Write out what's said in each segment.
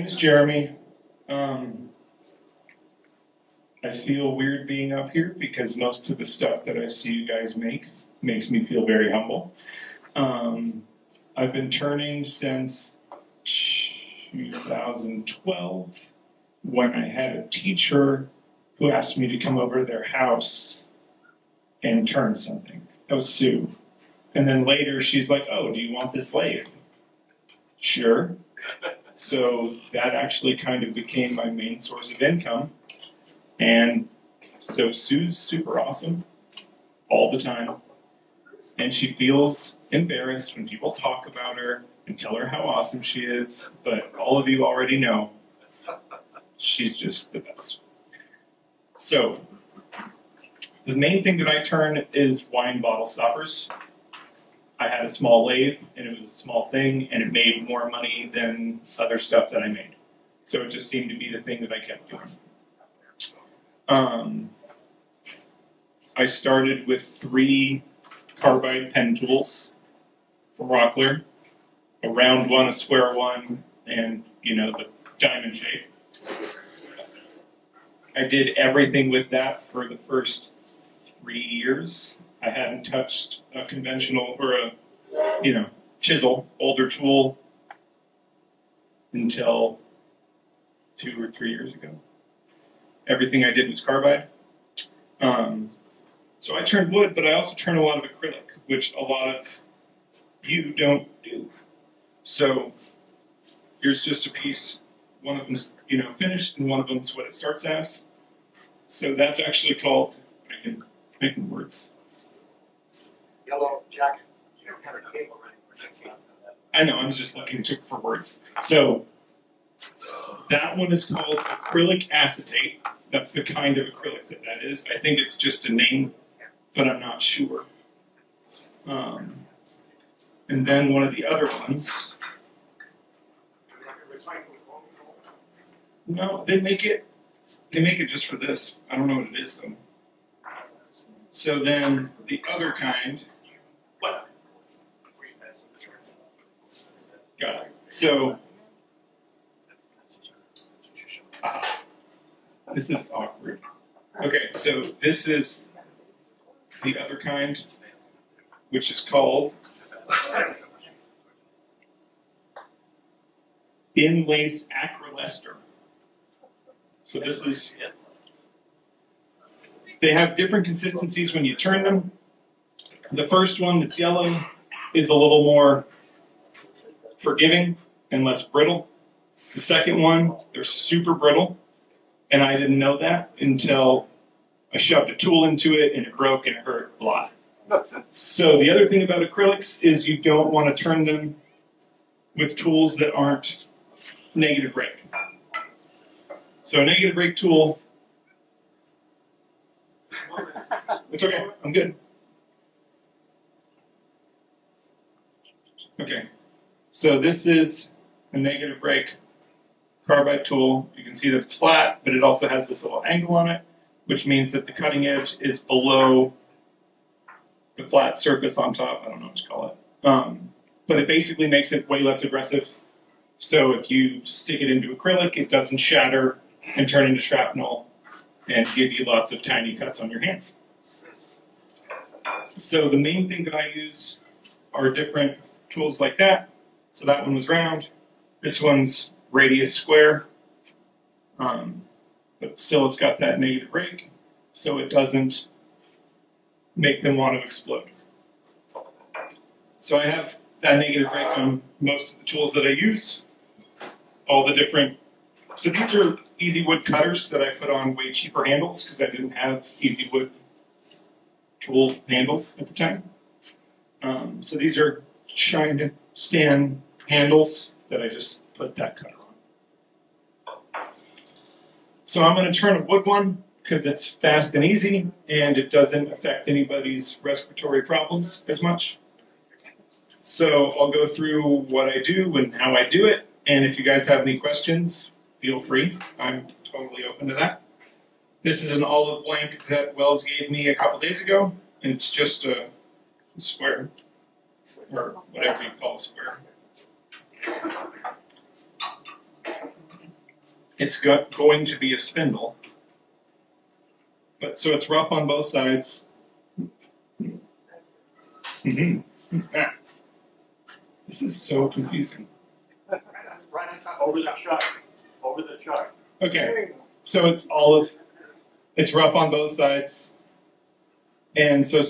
name's Jeremy. I feel weird being up here because most of the stuff that I see you guys make makes me feel very humble. I've been turning since 2012 when I had a teacher who asked me to come over to their house and turn something. That was Sue. And then later she's like, oh, do you want this lathe? Sure. So that actually kind of became my main source of income. And so Sue's super awesome all the time. And she feels embarrassed when people talk about her and tell her how awesome she is. But all of you already know she's just the best. So the main thing that I turn is wine bottle stoppers. I had a small lathe, and it was a small thing, and it made more money than other stuff that I made. So it just seemed to be the thing that I kept doing. I started with 3 carbide pen tools from Rockler, a round one, a square one, and, you know, the diamond shape. I did everything with that for the first 3 years. I hadn't touched a conventional or a, chisel, older tool until 2 or 3 years ago. Everything I did was carbide. So I turn wood, but I also turn a lot of acrylic, which a lot of you don't do. So here's just a piece. One of them's, finished, and one of them's what it starts as. So that's actually called, making words. Yellow jacket. You don't have a cable, right? I know, I was just looking for words. So that one is called acrylic acetate. That's the kind of acrylic that is. I think it's just a name, but I'm not sure. And then one of the other ones. No, they make it just for this. I don't know what it is though. So then the other kind. What? Got it. So. This is awkward. Okay, so this is the other kind, which is called Inlace Acrylester. So this is, they have different consistencies when you turn them. The first one that's yellow is a little more forgiving and less brittle. The second one, they're super brittle. And I didn't know that until I shoved a tool into it and it broke and it hurt a lot. So the other thing about acrylics is you don't want to turn them with tools that aren't negative rake. So a negative rake tool, it's okay, I'm good. Okay, so this is a negative rake carbide tool. You can see that it's flat, but it also has this little angle on it, which means that the cutting edge is below the flat surface on top. I don't know what to call it. But it basically makes it way less aggressive. So if you stick it into acrylic, it doesn't shatter and turn into shrapnel and give you lots of tiny cuts on your hands. So the main thing that I use are different tools like that. So that one was round. This one's radius square, but still it's got that negative rake, so it doesn't make them want to explode. So I have that negative rake on most of the tools that I use, all the different, so these are easy wood cutters that I put on way cheaper handles because I didn't have easy wood tool handles at the time. So these are China stand handles that I just put that cutter on. So I'm going to turn a wood one because it's fast and easy and it doesn't affect anybody's respiratory problems as much. So I'll go through what I do and how I do it, and if you guys have any questions, feel free. I'm totally open to that. This is an olive blank that Wells gave me a couple days ago, and it's just a square, or whatever you call a square. it's going to be a spindle. But so it's rough on both sides. Ah, this is so confusing. Right on top. Over the chuck. Over the chuck. Okay, so it's it's rough on both sides. And so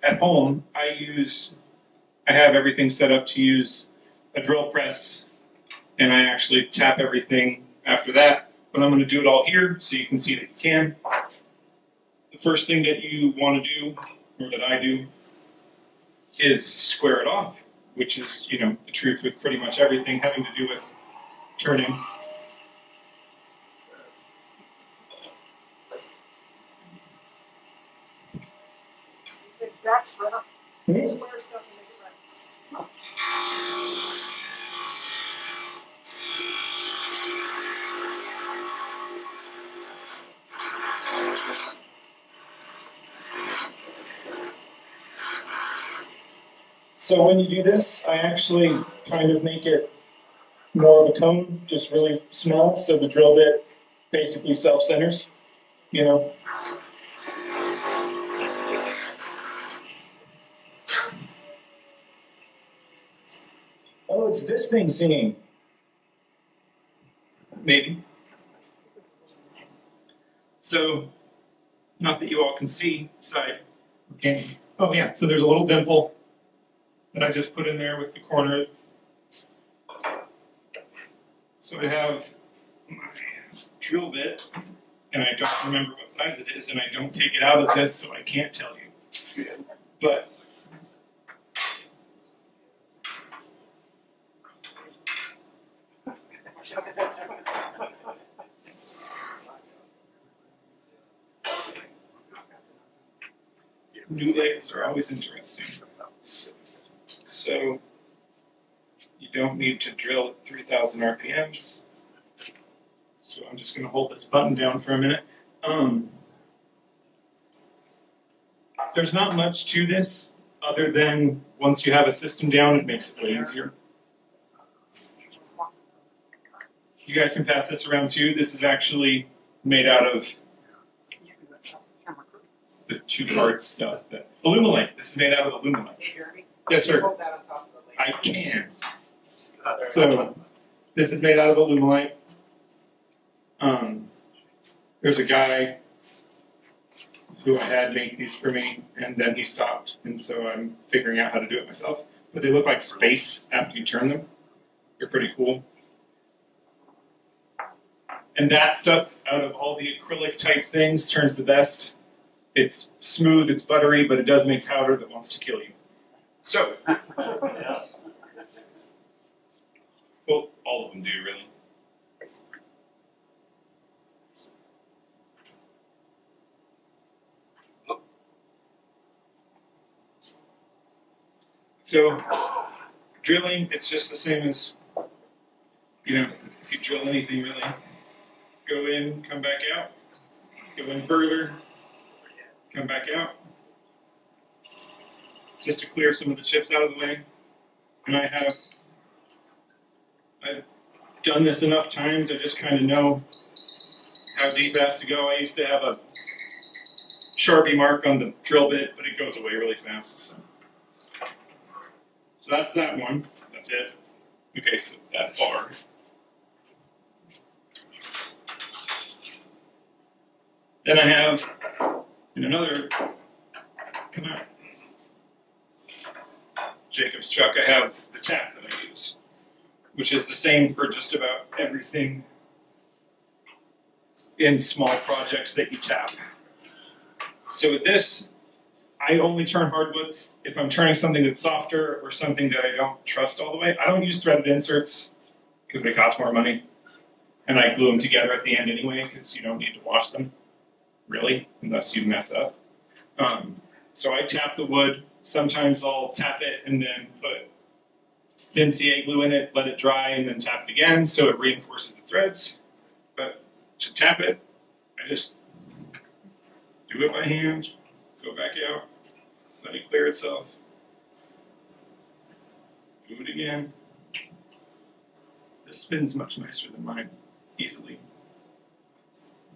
at home, I have everything set up to use a drill press, and I actually tap everything after that. But I'm going to do it all here so you can see that you can. The first thing that you want to do, or that I do, is square it off, which is, the truth with pretty much everything having to do with turning. Exact square stuff and make it right. So when you do this, I actually kind of make it more of a cone, just really small, so the drill bit basically self-centers, Oh, it's this thing singing. Maybe. So, not that you all can see side. Okay. Oh yeah, so there's a little dimple that I just put in there with the corner. So I have my drill bit, and I don't remember what size it is, and I don't take it out of this, so I can't tell you. But new lathes are always interesting. So you don't need to drill at 3,000 RPMs. So I'm just going to hold this button down for a minute. There's not much to this other than once you have a system down, it makes it way easier. You guys can pass this around too. This is actually made out of the two-part stuff. Aluminite. This is made out of aluminite. Yes, sir. I can. So this is made out of aluminite. There's a guy who I had make these for me, and then he stopped, and so I'm figuring out how to do it myself. But they look like space after you turn them. They're pretty cool. And that stuff, out of all the acrylic type things, turns the best. It's smooth, it's buttery, but it does make powder that wants to kill you. So, well, all of them do, really. So, drilling, it's just the same as, if you drill anything really. Go in, come back out. Go in further, come back out. Just to clear some of the chips out of the way. And I've done this enough times, I just kind of know how deep it has to go. I used to have a Sharpie mark on the drill bit, but it goes away really fast. So that's that one. That's it. Okay, so that bar. Then I have, in another, come out, Jacob's truck, I have the tap that I use, which is the same for just about everything in small projects that you tap. So with this, I only turn hardwoods if I'm turning something that's softer or something that I don't trust all the way. I don't use threaded inserts because they cost more money, and I glue them together at the end anyway because you don't need to wash them, really, unless you mess up. So I tap the wood. Sometimes I'll tap it and then put thin CA glue in it, let it dry, and then tap it again so it reinforces the threads. But to tap it, I just do it by hand, go back out, let it clear itself, do it again. This spins much nicer than mine. easily.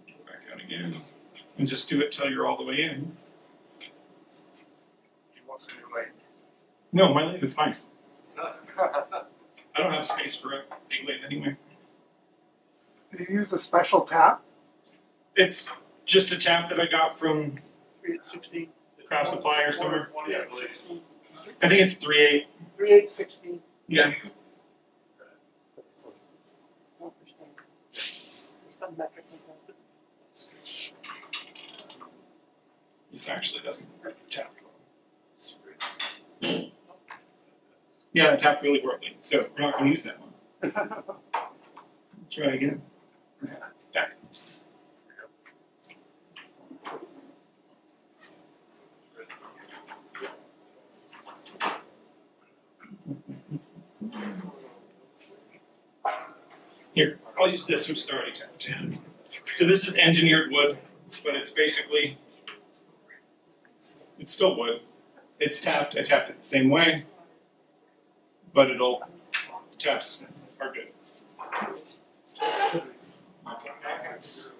Go back out again. And just do it till you're all the way in. He wants to do like. No, my lathe is fine. I don't have space for a big lathe anyway. Do you use a special tap? It's just a tap that I got from 3816. Craft Supply or somewhere. 20, I believe. I think it's 3/8. 3816. Yeah. This actually doesn't tap well. Yeah, it tapped really horribly, so we're not going to use that one. Try again. Backups. Here, I'll use this, which is already tapped in. So this is engineered wood, but it's basically, it's still wood. It's tapped, I tapped it the same way, but taps are good. Okay, backups.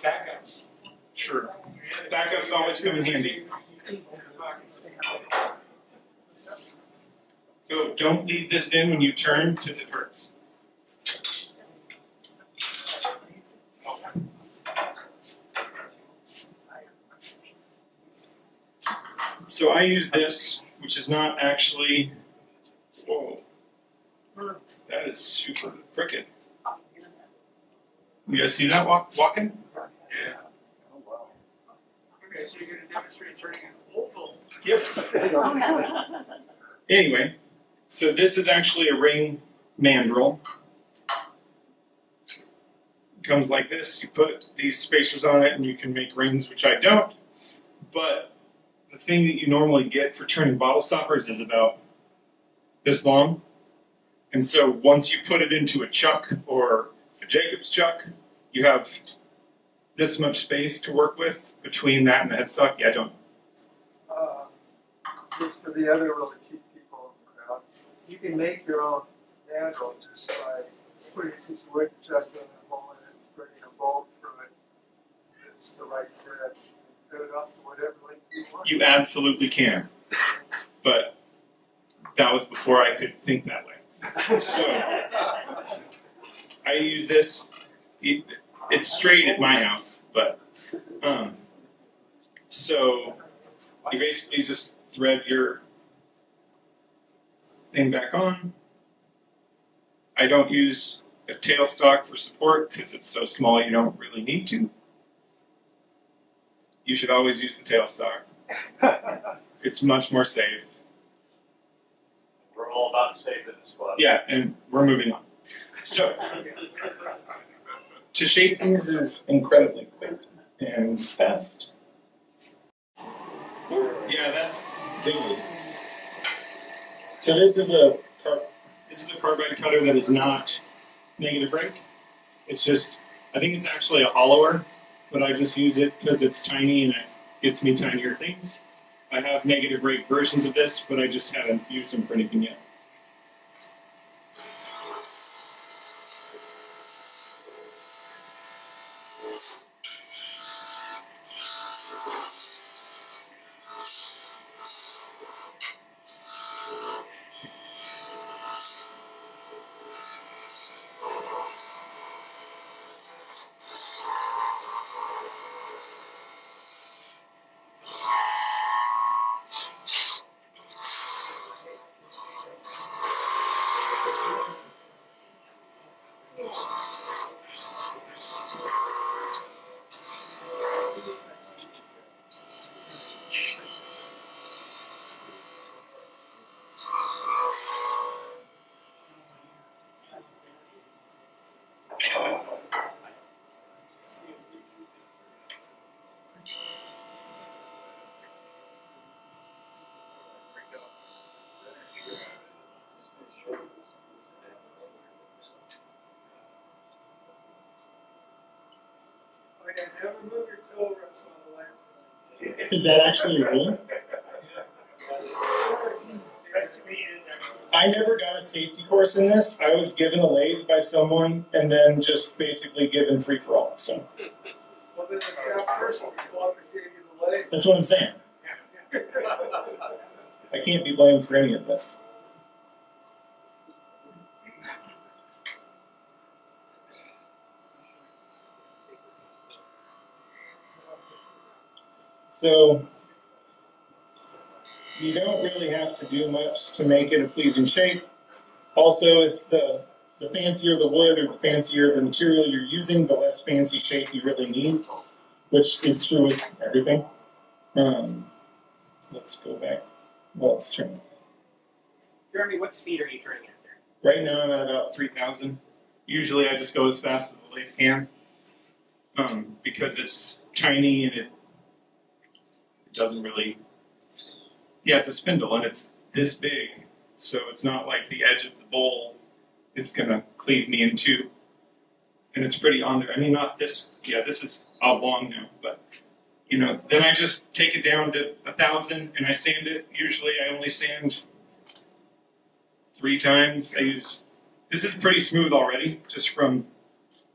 Backups. Sure. Backups always come in handy. So don't leave this in when you turn because it hurts. So I use this, which is not actually, whoa, that is super crooked. You guys see that walking? Yeah. Oh, wow. Okay, so you're going to demonstrate turning an oval. Yep. Anyway, so this is actually a ring mandrel. It comes like this. You put these spacers on it and you can make rings, which I don't. But the thing that you normally get for turning bottle stoppers is about this long. And so once you put it into a chuck or a Jacob's chuck, you have this much space to work with between that and the headstock. Yeah, John. Just for the other really cheap people in the crowd, you can make your own mandrel just by putting a piece of wood, chucking a hole in it, putting a bolt through it. It's the right thread. Cut it off to whatever length you want. You absolutely can. But that was before I could think that way. So I use this. It's straight at my house, but so you basically just thread your thing back on. I don't use a tailstock for support because it's so small you don't really need to. You should always use the tailstock. It's much more safe. We're all about safe in this club. Yeah, and we're moving on. So, to shape things is incredibly quick and fast. Yeah, that's jiggly. So this is a carbide cutter that is not negative rake. It's just, I think it's actually a hollower, but I just use it because it's tiny and it gets me tinier things. I have negative rake versions of this, but I just haven't used them for anything yet. Never move your toe runs on the last one. Is that actually a rule? I never got a safety course in this. I was given a lathe by someone and then just basically given free for all. So Well, then it's that person who gave you the leg. that's what I'm saying. I can't be blamed for any of this. So you don't really have to do much to make it a pleasing shape. Also, if the fancier the wood or the fancier the material you're using, the less fancy shape you really need, which is true with everything. Let's go back. Well, let's turn. Jeremy, what speed are you turning at there? Right now I'm at about 3,000. Usually I just go as fast as the lathe can, because it's tiny and it doesn't really. Yeah, it's a spindle and it's this big, so it's not like the edge of the bowl is gonna cleave me in two. And it's pretty on there. I mean, not this. Yeah, this is oblong now, but you know, then I just take it down to 1,000 and I sand it. Usually I only sand 3 times. This is pretty smooth already, just from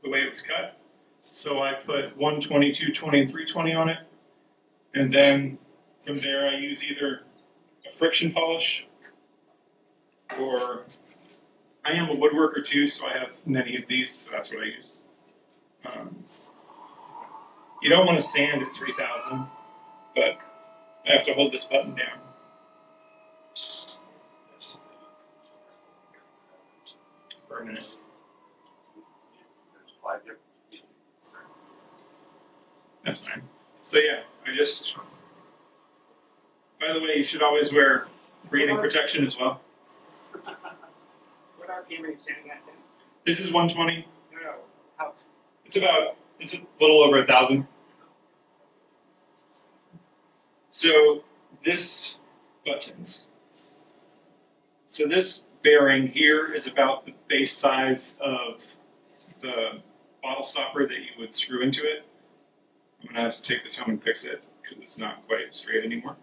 the way it was cut. So I put 120, 220, and 320 on it. And then from there I use either a friction polish or I am a woodworker too, so I have many of these, so that's what I use. You don't want to sand at 3,000, but I have to hold this button down. For a minute. That's fine. So yeah, by the way, you should always wear breathing protection as well. What RPM are you standing at then? This is 120. No. How? It's a little over 1,000. So this buttons. So this bearing here is about the base size of the bottle stopper that you would screw into it. I'm going to have to take this home and fix it because it's not quite straight anymore.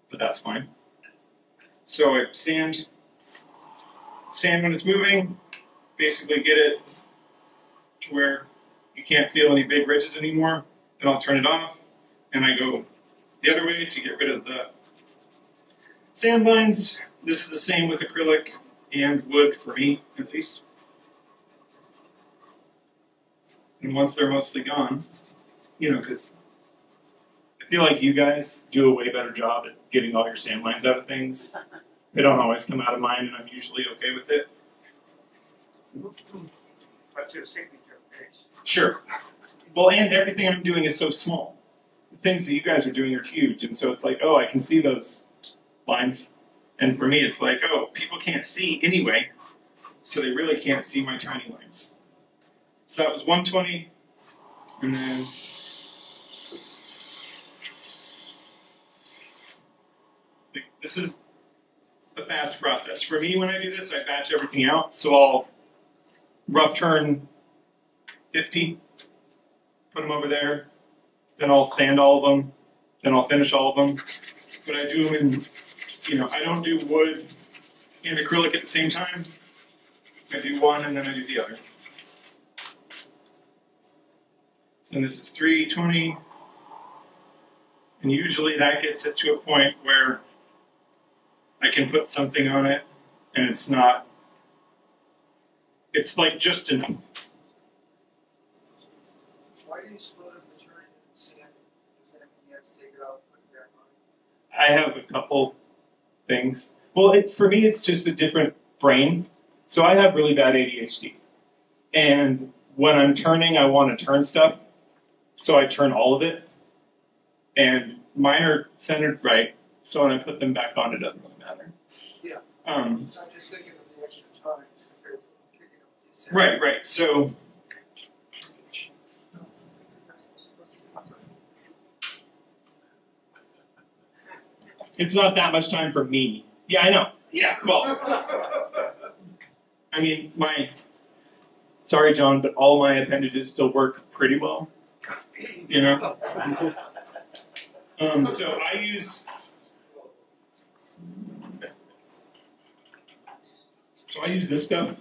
But that's fine. So I sand when it's moving, basically get it to where you can't feel any big ridges anymore. Then I'll turn it off and I go the other way to get rid of the sand lines. This is the same with acrylic and wood for me, at least. And once they're mostly gone, you know, because I feel like you guys do a way better job at getting all your sand lines out of things. They don't always come out of mine, and I'm usually okay with it. That's your signature face. Sure. Well, and everything I'm doing is so small. The things that you guys are doing are huge, and so it's like, oh, I can see those lines. And for me, it's like, oh, people can't see anyway, so they really can't see my tiny lines. So that was 120, and then this is a fast process. For me, when I do this, I batch everything out, so I'll rough turn 50, put them over there, then I'll sand all of them, then I'll finish all of them. But I do them in, you know, I don't do wood and acrylic at the same time. I do one and then I do the other. So then this is 320, and usually that gets it to a point where I can put something on it and it's not, it's like just enough. Why do you split up the turn and sand it? Does that mean you have to take it out and put it back on? I have a couple things. Well, for me, it's just a different brain. So I have really bad ADHD. And when I'm turning, I want to turn stuff. So I turn all of it. And mine are centered right. So when I put them back on, it doesn't really matter. Yeah. Um, I'm just thinking of the extra time compared to picking up these sands. right. So it's not that much time for me. Yeah, I know. Yeah, well, I mean, sorry, John, but all my appendages still work pretty well. You know? So I use So I use this stuff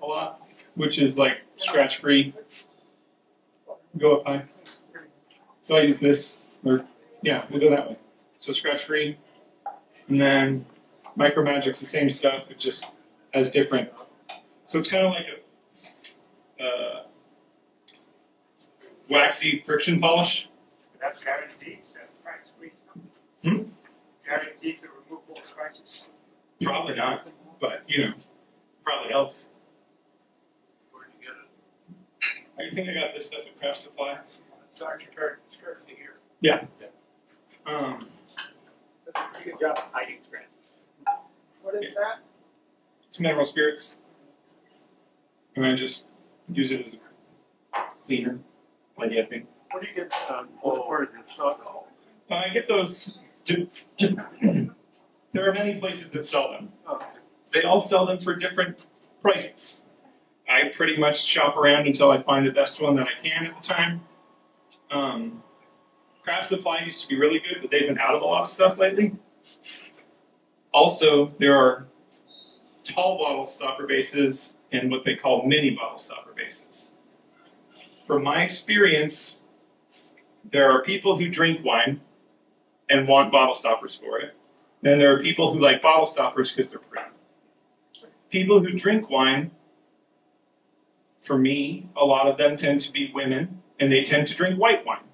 a lot, which is like scratch free. Go up high. So I use this, or yeah, we'll go that way. So scratch free, and then Micro Magic's the same stuff, it just has different. So it's kind of like a waxy friction polish. That's guaranteed. That's price squeeze. Guaranteed to remove all scratches. Probably not, but you know, probably helps. Where did you get it? I think I got this stuff at Craft Supply. Sergeant skirt here. Yeah. That's a pretty good job of hiding scratches. What is that? It's mineral spirits, and I just use it as a cleaner, like I think. What do you get? Or the stock? I get those. There are many places that sell them. Oh. They all sell them for different prices. I pretty much shop around until I find the best one that I can at the time. Craft Supply used to be really good, but they've been out of a lot of stuff lately. Also, there are tall bottle stopper bases and what they call mini bottle stopper bases. From my experience, there are people who drink wine and want bottle stoppers for it. Then there are people who like bottle stoppers because they're pretty. People who drink wine, for me, a lot of them tend to be women, and they tend to drink white wine.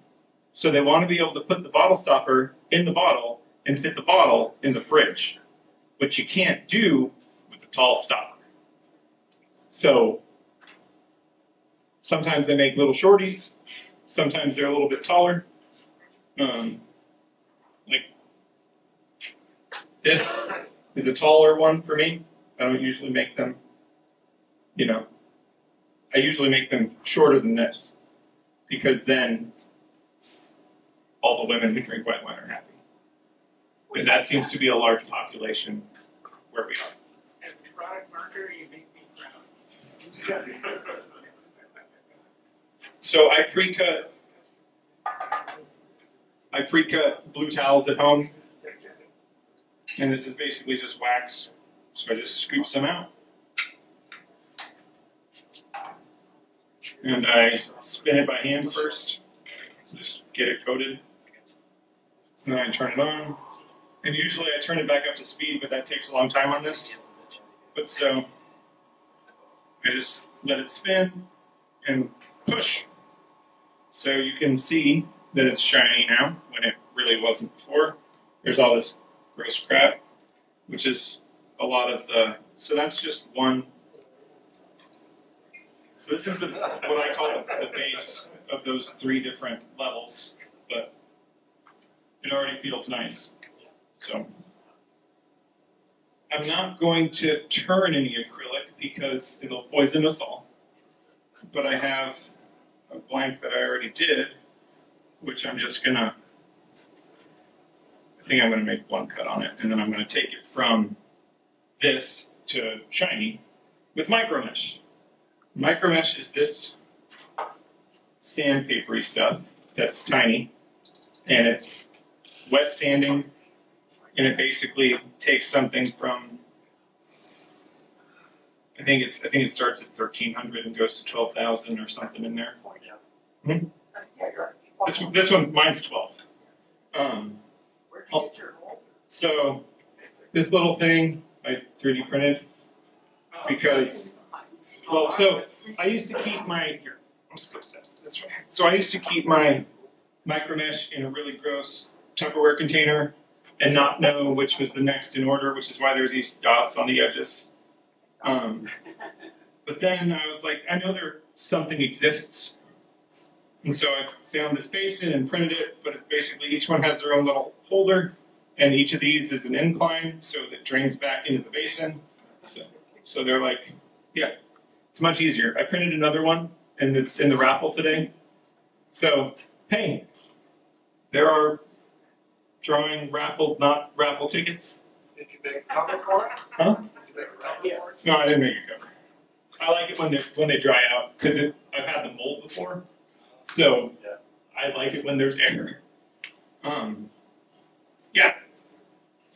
So they want to be able to put the bottle stopper in the bottle and fit the bottle in the fridge, which you can't do with a tall stopper. So sometimes they make little shorties, sometimes they're a little bit taller. Like this is a taller one for me. I don't usually make them, you know, I usually make them shorter than this because then all the women who drink white wine are happy. And that seems to be a large population where we are. As a product marketer, you make me proud. So I pre-cut blue towels at home. And this is basically just wax. So I just scoop some out. And I spin it by hand first. So just get it coated. And then I turn it on. And usually I turn it back up to speed, but that takes a long time on this. But so I just let it spin and push. So you can see that it's shiny now when it really wasn't before. There's all this gross crap, which is a lot of the, so that's just one. So this is what I call the base of those three different levels, but it already feels nice. So I'm not going to turn any acrylic because it'll poison us all. But I have a blank that I already did, which I'm just gonna, I think I'm gonna make one cut on it, and then I'm gonna take it from this to shiny with micro mesh. Micro mesh is this sandpapery stuff that's tiny, and it's wet sanding, and it basically takes something from, I think it starts at 1,300 and goes to 12,000 or something in there. Hmm? This one, mine's 12. So this little thing I 3D printed because, well, so I used to keep my, here, let's put that this way. So I used to keep my micro mesh in a really gross Tupperware container and not know which was the next in order, which is why there's these dots on the edges. But then I was like, I know something exists. And so I found this basin and printed it, but basically each one has their own little holder, and each of these is an incline, so that drains back into the basin. So they're like, yeah, it's much easier. I printed another one, and it's in the raffle today. So, hey, there are drawing not raffle tickets. Did you make a cover for it? Huh? Did you make a raffle for it? No, I didn't make a cover. I like it when they dry out because I've had the mold before, so I like it when there's air. Yeah.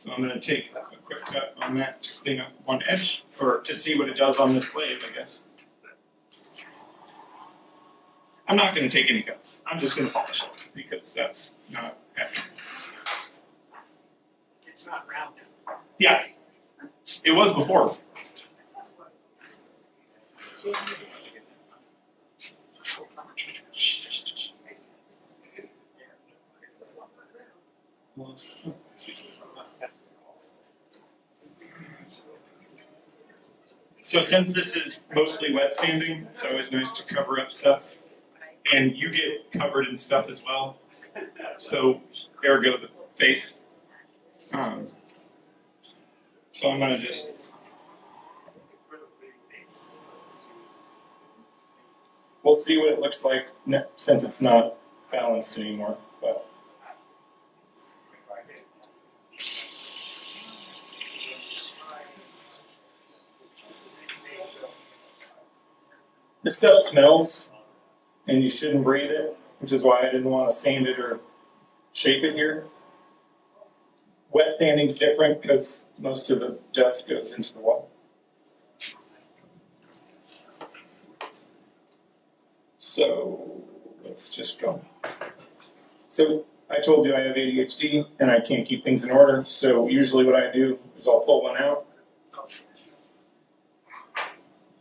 So I'm going to take a quick cut on that to clean up one edge, or to see what it does on this lathe, I guess. I'm not going to take any cuts. I'm just going to polish it, because that's not happening. It's not round. Yeah, it was before. So since this is mostly wet sanding, it's always nice to cover up stuff. And you get covered in stuff as well. So ergo the face. So I'm gonna just, we'll see what it looks like since it's not balanced anymore. But this stuff smells, and you shouldn't breathe it, which is why I didn't want to sand it or shape it here. Wet sanding's different because most of the dust goes into the wall. So let's just go. So I told you I have ADHD and I can't keep things in order. So usually what I do is I'll pull one out.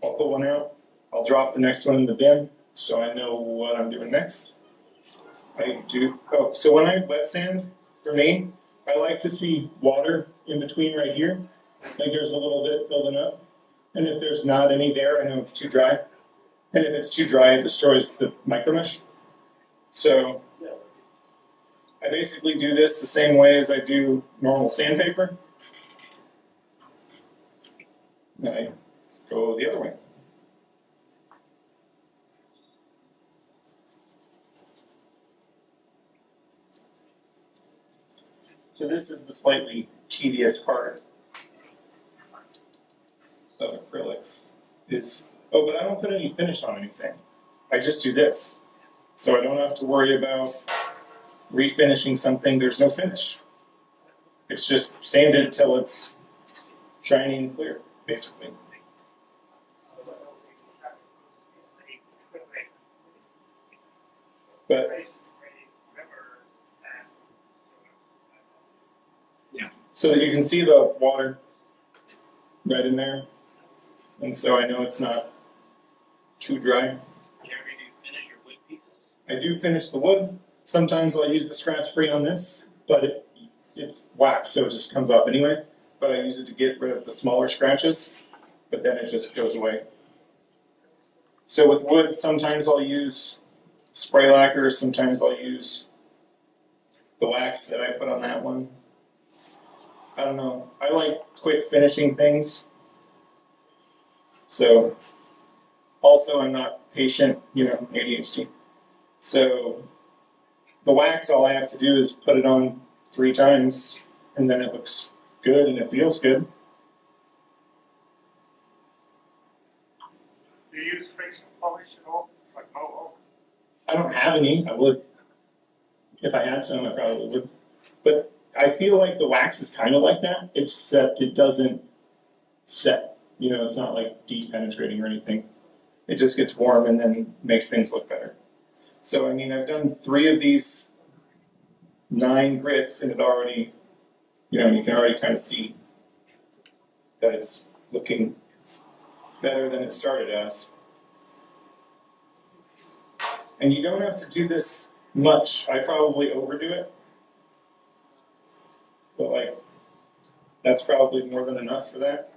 I'll pull one out. I'll drop the next one in the bin so I know what I'm doing next. So when I wet sand, for me, I like to see water in between right here. Like there's a little bit building up. And if there's not any there, I know it's too dry. And if it's too dry, it destroys the micromesh. So I basically do this the same way as I do normal sandpaper. And I go the other way. So this is the slightly tedious part of acrylics. But I don't put any finish on anything. I just do this. So I don't have to worry about refinishing something. There's no finish. It's just sanded till it's shiny and clear, basically. But so that you can see the water right in there. And so I know it's not too dry. Jeremy, do you finish your wood pieces? I do finish the wood. Sometimes I'll use the scratch free on this, but it's wax, so it just comes off anyway. But I use it to get rid of the smaller scratches, but then it just goes away. So with wood, sometimes I'll use spray lacquer, sometimes I'll use the wax that I put on that one. I don't know. I like quick finishing things. So, also I'm not patient, ADHD. So, the wax, all I have to do is put it on 3 times, and then it looks good and it feels good. Do you use face polish at all? Like Moho? I don't have any. I would. If I had some, I probably would. But I feel like the wax is kind of like that, except it doesn't set. It's not like deep penetrating or anything. It just gets warm and then makes things look better. So, I've done 3 of these 9 grits, and it already, you can already kind of see that it's looking better than it started as. And you don't have to do this much. I probably overdo it. But, that's probably more than enough for that.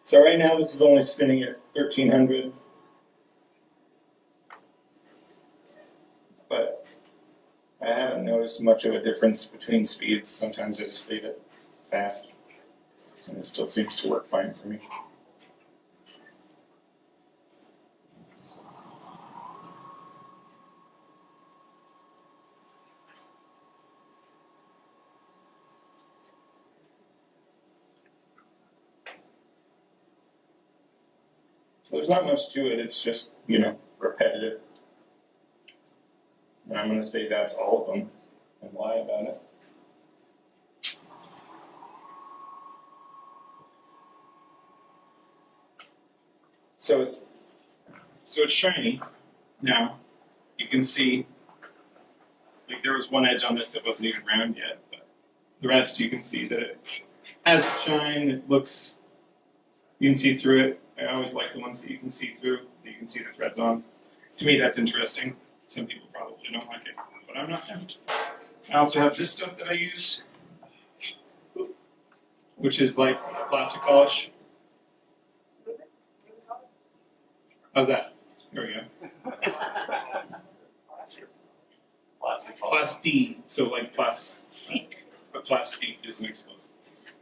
So right now this is only spinning at 1300. But I haven't noticed much of a difference between speeds. Sometimes I just leave it fast. And it still seems to work fine for me. So there's not much to it. It's just, repetitive. And I'm going to say that's all of them and lie about it. So it's shiny. Now you can see, like, there was one edge on this that wasn't even round yet, but the rest you can see that it has a shine. It looks, you can see through it. I always like the ones that you can see through, that you can see the threads on. To me, that's interesting. Some people probably don't like it, but I'm not them. I also have this stuff that I use, which is like plastic polish. How's that? There we go. Plastique, so like plastique, but plastique is an explosive.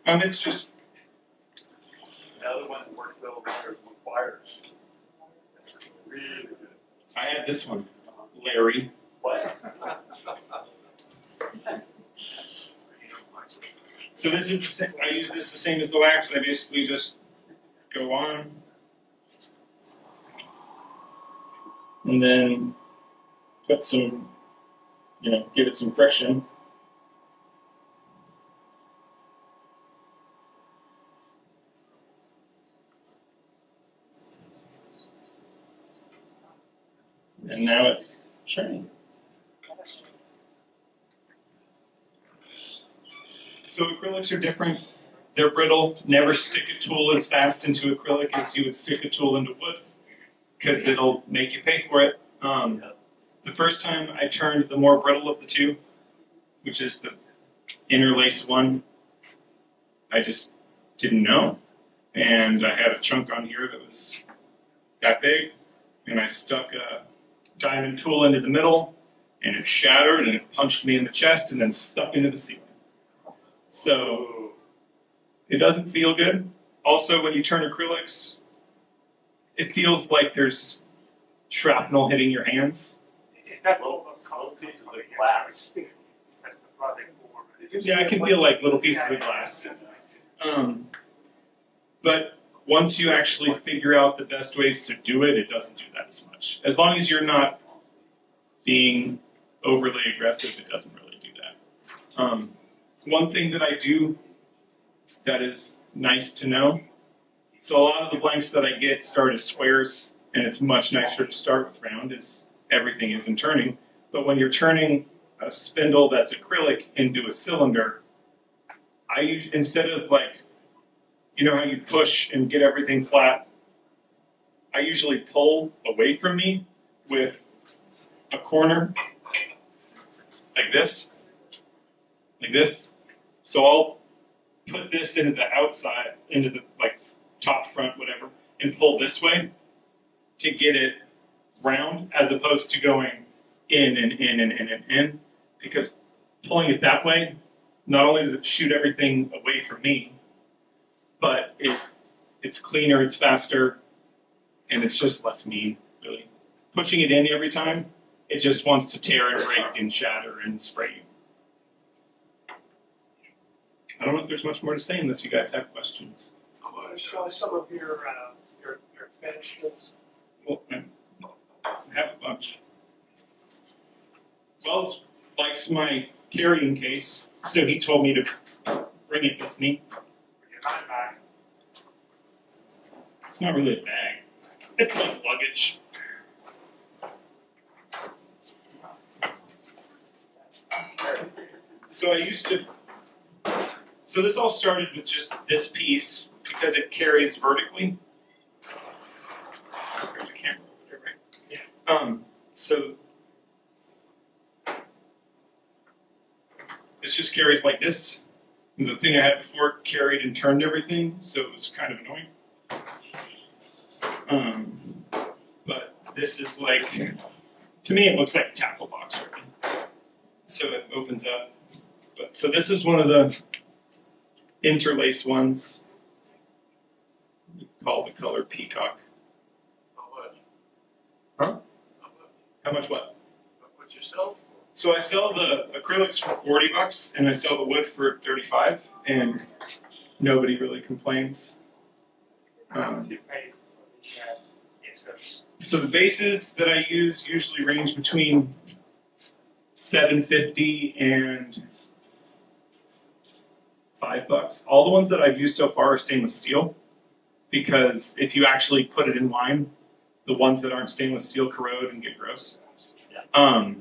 It's just another one that works well with wires. Really good. I had this one, Larry. What? So this is the same. I use this the same as the wax. I basically just go on, and then put some, give it some friction. And now it's shiny. So acrylics are different. They're brittle. Never stick a tool as fast into acrylic as you would stick a tool into wood, because it'll make you pay for it. The first time I turned the more brittle of the two, which is the interlace one, I just didn't know. And I had a chunk on here that was that big, and I stuck a diamond tool into the middle, and it shattered, and it punched me in the chest, and then stuck into the ceiling. So it doesn't feel good. Also, when you turn acrylics, it feels like there's shrapnel hitting your hands. Is that little pieces of glass? Yeah, I can feel like little pieces of glass. But once you actually figure out the best ways to do it, it doesn't do that as much. As long as you're not being overly aggressive, it doesn't really do that. One thing that I do that is nice to know, so a lot of the blanks that I get start as squares, and it's much nicer to start with round, as everything isn't turning. But when you're turning a spindle that's acrylic into a cylinder, I use, instead of like, how you push and get everything flat, I usually pull away from me with a corner like this. So I'll put this into the outside, into the top, front, whatever, and pull this way to get it round, as opposed to going in and in and in and in. Because pulling it that way, not only does it shoot everything away from me, but it's cleaner, it's faster, and it's just less mean, really. Pushing it in every time, it just wants to tear and break and shatter and spray you. I don't know if there's much more to say unless you guys have questions. Want to show some of your finishes? Well, I have a bunch. Wells likes my carrying case, so he told me to bring it with me. It's not really a bag. It's like luggage. So this all started with just this piece because it carries vertically. There's a camera over there, right? Yeah. So this just carries like this. And the thing I had before carried and turned everything, so it was kind of annoying. But this is like, to me it looks like a tackle box really. So it opens up. But so this is one of the interlace ones. We call the color Peacock. How much? Huh? How much? How much what? What you sell for? So I sell the acrylics for $40 and I sell the wood for $35, and nobody really complains. How much you pay for Yes. So the bases that I use usually range between $7.50 and $5. All the ones that I've used so far are stainless steel, because if you actually put it in lime, the ones that aren't stainless steel corrode and get gross. Yeah.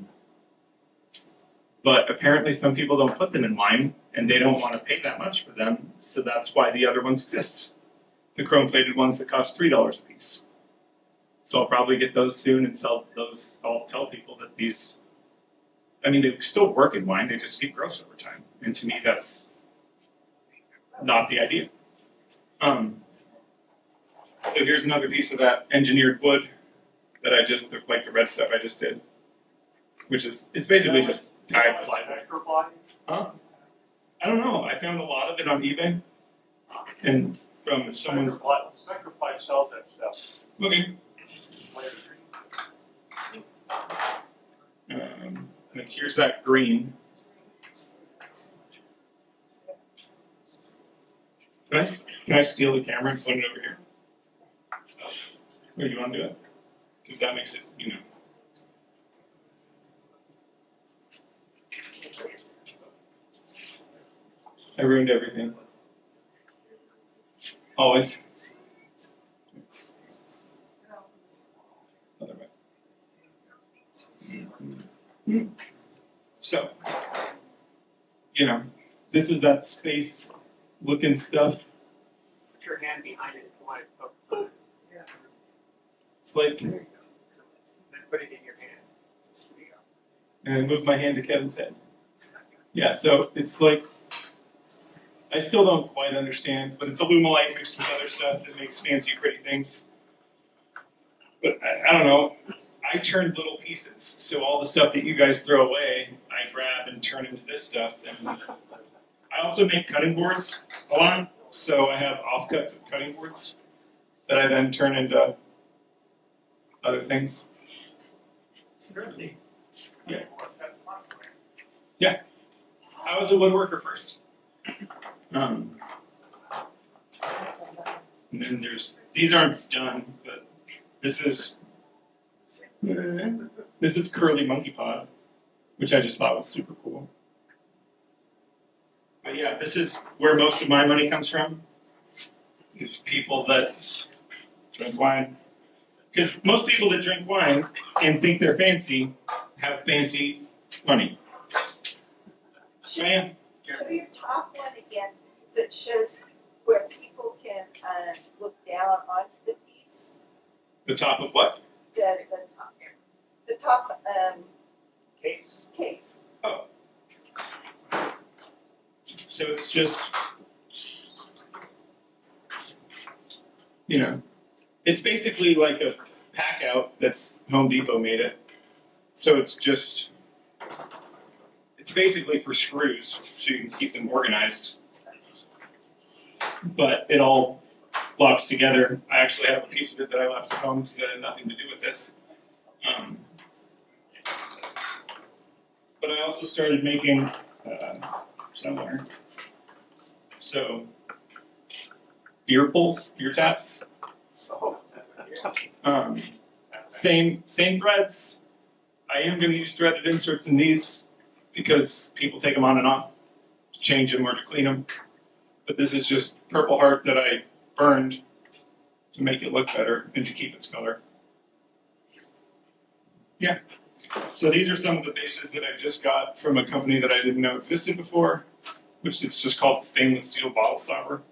But apparently some people don't put them in lime, and they don't want to pay that much for them, so that's why the other ones exist. The chrome-plated ones that cost $3 a piece. So I'll probably get those soon and sell those. I'll tell people that these, I mean, they still work in wine, they just get gross over time. And to me, that's not the idea. So here's another piece of that engineered wood that I just, like the red stuff I just did, which is, it's basically just dyed plywood. Huh? I don't know. I found a lot of it on eBay, and from someone's. Microply sells that stuff. Okay. Like here's that green. Can I steal the camera and put it over here? Or do you want to do it? Because that makes it, you know. I ruined everything. Always. Other way. So, you know, this is that space looking stuff. Put your hand behind it if you want to focus on it. Yeah. It's like, There you go. Then put it in your hand. There you go. and I move my hand to Kevin's head. Yeah, so it's like, I still don't quite understand, but it's Alumilite mixed with other stuff that makes fancy, pretty things. But I don't know. I turned little pieces, so all the stuff that you guys throw away, I grab and turn into this stuff. And I also make cutting boards a lot, so I have offcuts of cutting boards that I then turn into other things. Yeah. Yeah. I was a woodworker first. And then these aren't done, but this is curly monkey pod, which I just thought was super cool. But yeah, this is where most of my money comes from. Is people that drink wine. Because most people that drink wine and think they're fancy have fancy money. So yeah. Show your top one again, because it shows where people can look down onto the piece. The top of what? The top Case. case. Oh. So it's just, you know, it's basically like a pack out that's Home Depot made it. So it's just, it's basically for screws, so you can keep them organized. But it all locks together. I actually have a piece of it that I left at home because it had nothing to do with this. But I also started making somewhere. So beer pulls, beer taps. Same threads. I am going to use threaded inserts in these because people take them on and off to change them or to clean them. But this is just Purple Heart that I burned to make it look better and to keep its color. Yeah. So these are some of the bases that I just got from a company that I didn't know existed before, which is just called stainless steel bottle stopper.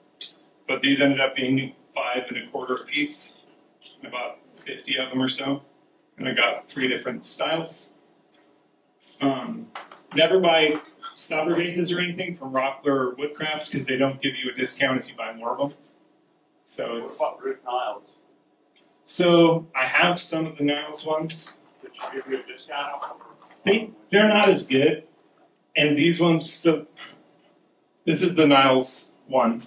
But these ended up being 5 1/4 a piece. I bought 50 of them or so, and I got 3 different styles. Never buy stopper bases or anything from Rockler or Woodcraft because they don't give you a discount if you buy more of them. So it's. What about Root Niles? So I have some of the Niles ones. Did she give you a discount? They're not as good, and these ones. So this is the Niles one,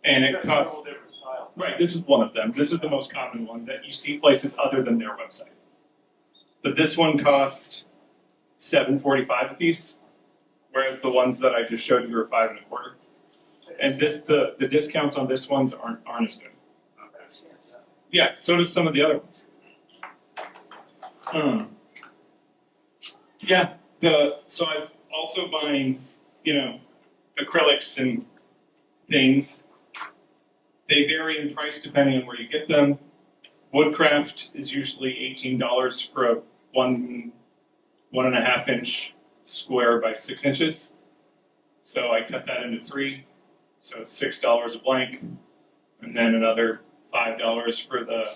and it costs. Different style. Right, this is one of them. This is the most common one that you see places other than their website. But this one cost $7.45 a piece, whereas the ones that I just showed you are 5 1/4. And the discounts on this ones aren't as good. Yeah, so does some of the other ones. Yeah, so I've also buying, acrylics and things. They vary in price depending on where you get them. Woodcraft is usually $18 for a 1.5 inch square by 6 inches. So I cut that into 3, so it's $6 a blank, and then another $5 for the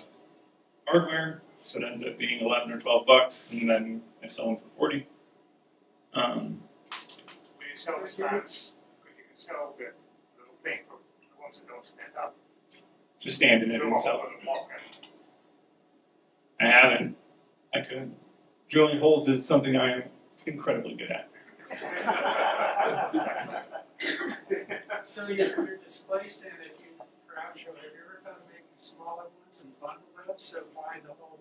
hardware, so it ends up being 11 or 12 bucks, and then I sell them for 40. When you sell the stands, you can sell the little thing for the ones that don't stand up. To stand in it and sell it. I haven't. I could. Drilling holes is something I am incredibly good at. So your display stand that you craft show, have you ever thought of making smaller ones and bundle those? So buy the whole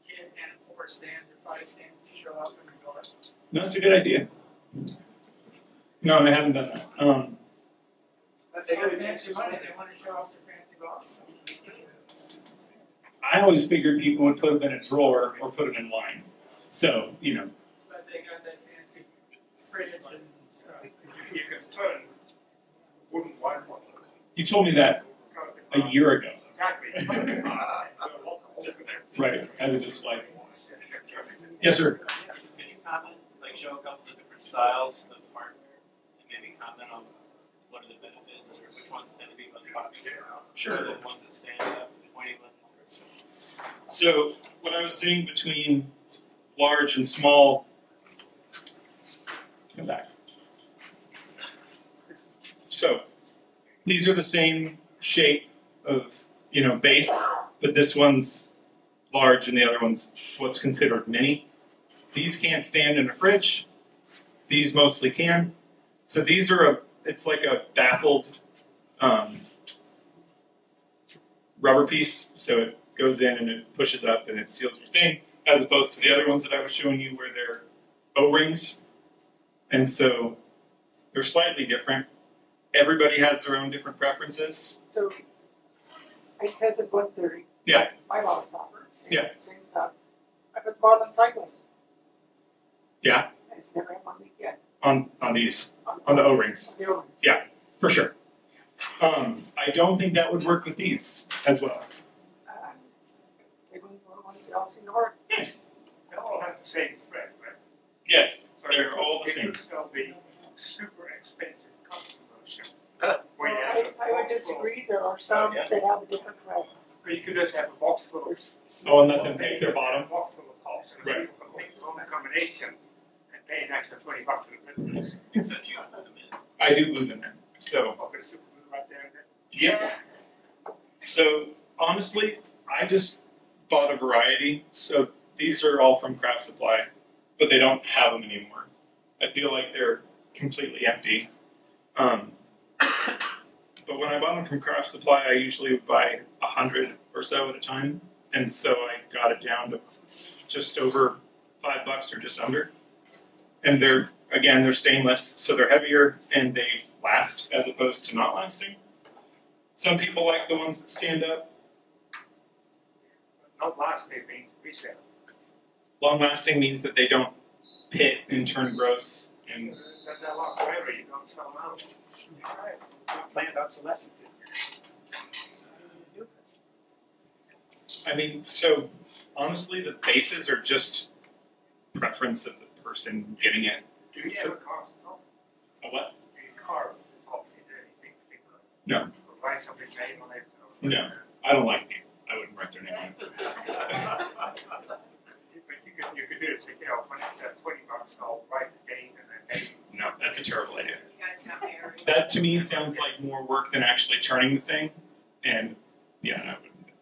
kit and 4 stands or 5 stands to show up in your door? No, that's a good idea. No, I haven't done that. That's really fancy money. They want to show off their fancy box. I always figured people would put them in a drawer or put them in line. So, But they got that fancy fridge and stuff. You can turn wooden wire bottles. you told me that a year ago. Exactly. Right, as a display. Yes, sir. Can you comment, show a couple of different styles of hardware, and maybe comment on what are the benefits, or which ones tend to be most popular? Sure. The ones that stand up, the pointy ones. So, what I was saying between large and small, come back. So, these are the same shape of, base, but this one's large and the other one's what's considered mini. These can't stand in a fridge. These mostly can. So these are it's like a baffled rubber piece. So it goes in and it pushes up and it seals your thing, as opposed to the other ones that I was showing you where they're O-rings. And so they're slightly different. Everybody has their own different preferences. So, I tested 130. Yeah. My mom's topper. Yeah. Same stuff. I put them on cycling. Yeah. And it's never had one leak yet. On these. On the O-rings. On the O-rings. Yeah, for sure. I don't think that would work with these as well. Big ones, little ones, they all seem to work. Nice. They all have the same thread, right? Yes, So they're all the same. You sell the super expensive custom version. I would disagree. There are some that have a different thread. Or you could just have a box full of. Oh, and let them pick their bottom? A box full of holes. And Right. people can pick their own combination and pay an extra $20 for the business. Except you put them in. I do glue them in. So, I'll put a super glue right there and then. yep. So, honestly, I just bought a variety. So, these are all from Craft Supply, but they don't have them anymore. I feel like they're completely empty. But when I bought them from Craft Supply, I usually would buy 100 or so at a time. And so I got it down to just over $5 or just under. And they're stainless, so they're heavier and they last as opposed to not lasting. Some people like the ones that stand up. Not lasting means resale. Long lasting means that they don't pit and turn gross. And They're locked forever, you don't sell them out. Alright, planned obsolescence in here. I mean, so honestly, the bases are just preference of the person getting it. Do you ever carve the top? A what? Do you carve the top into anything particular? No. Or write somebody's name on it? Or No. I don't like people. I wouldn't write their name on it. But you could do it, so, when it's $20, I'll write the date and the date. No, that's a terrible idea. You guys got married. That to me sounds like more work than actually turning the thing. And yeah, I wouldn't do it.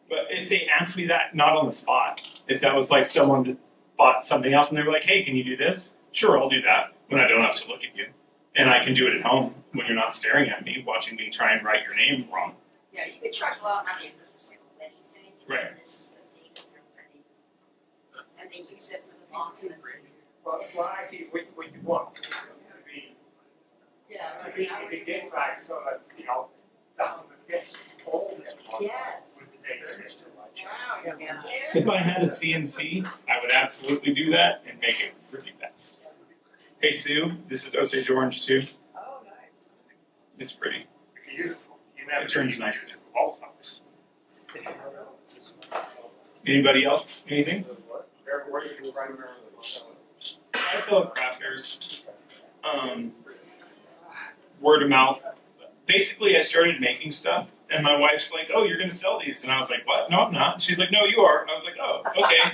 But if they asked me that, not on the spot, if that was like someone bought something else and they were like, hey, can you do this? Sure, I'll do that when I don't have to look at you. And I can do it at home when you're not staring at me, watching me try and write your name wrong. Yeah, you could charge a lot of money if this was like a wedding thing. Right. And this is the date of your wedding. And they use it for the box and Well, actually, what you want to be, yeah. to be get like sort of, down the get all that. Yes. With the If I had a CNC, I would absolutely do that and make it really fast. Hey Sue, this is Osage Orange too. Oh, nice. It's pretty. Beautiful. It turns nicely. All times. Anybody else? Anything? Where do you primarily sell it? I sell at craft fairs. Word of mouth. Basically, I started making stuff, and my wife's like, "Oh, you're going to sell these?" And I was like, "What? No, I'm not." She's like, "No, you are." I was like, "Oh, okay."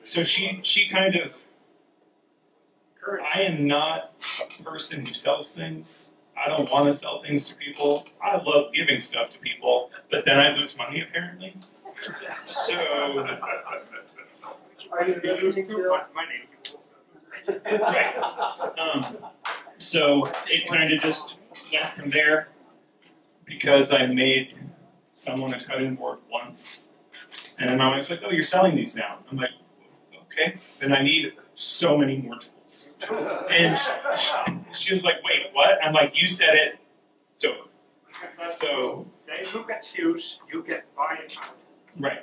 So she kind of. I am not a person who sells things. I don't want to sell things to people. I love giving stuff to people, but then I lose money apparently. So. Are you listening to Right. So it kind of just went from there because I made someone a cutting board once. And then my wife's like, "Oh, you're selling these now." I'm like, "Okay." Then I need so many more tools. And she was like, "Wait, what?" I'm like, "You said it. It's over." So. They look at shoes, you can buy it. Right.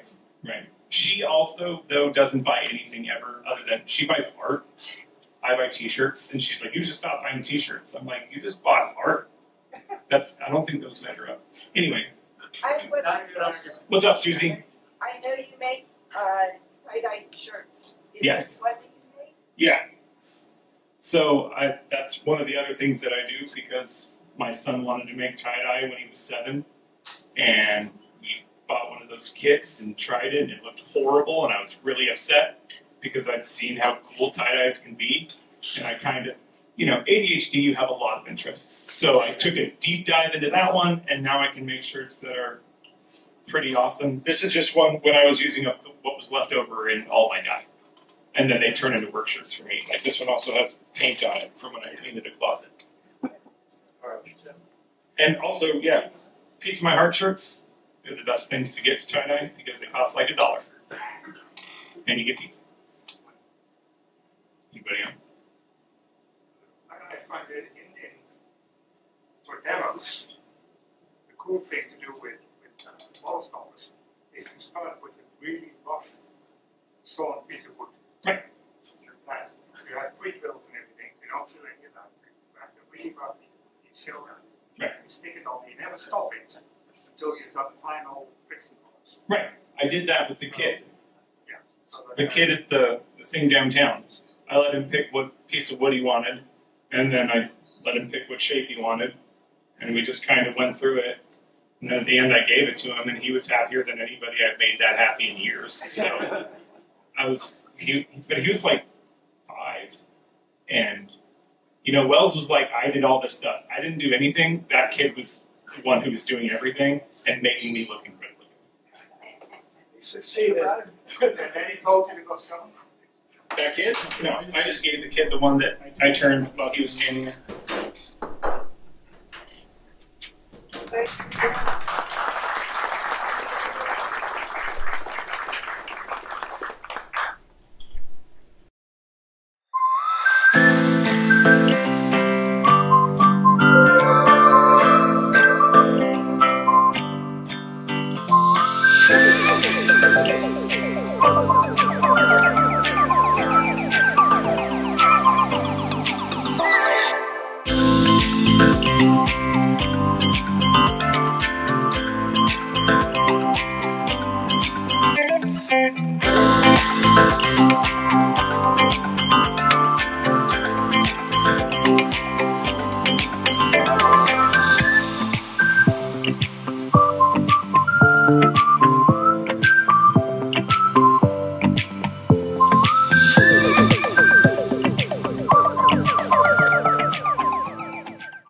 She also, though, doesn't buy anything ever other than she buys art. I buy t-shirts, and she's like, "You just stop buying t-shirts." I'm like, "You just bought art." I don't think those measure up. Anyway, I have one question. what's up, Susie? I know you make tie-dye shirts. Is Yes. this what you make? Yeah. So that's one of the other things that I do because my son wanted to make tie-dye when he was 7, and we bought one of those kits and tried it, and it looked horrible, and I was really upset because I'd seen how cool tie-dyes can be, and I kind of, ADHD, you have a lot of interests. So I took a deep dive into that one, and now I can make shirts that are pretty awesome. This is just one when I was using up what was left over in all my dye. And then they turn into work shirts for me. Like this one also has paint on it from when I painted a closet. And also, yeah, Pizza My Heart shirts, they're the best things to get to tie-dye because they cost like $1. And you get pizza. Anybody else? I find it for demos, the cool thing to do with wall stoppers is to start with a really rough sawn piece of wood. Right. That you have pre-built and everything, you don't do any of that. You have to really rough you show that. Right. You stick it on, you never stop it until you've got the final fixing parts. Right. I did that with the kid. Yeah. So The kid at the thing downtown. I let him pick what piece of wood he wanted, and then I let him pick what shape he wanted, and we just kind of went through it. And then at the end, I gave it to him, and he was happier than anybody I've made that happy in years. So but he was like 5, and Wells was like, "I did all this stuff. I didn't do anything." That kid was the one who was doing everything and making me look incredible. He succeeded. and then he told you to go sell them. That kid? No, I just gave the kid the one that I turned while he was standing there. you.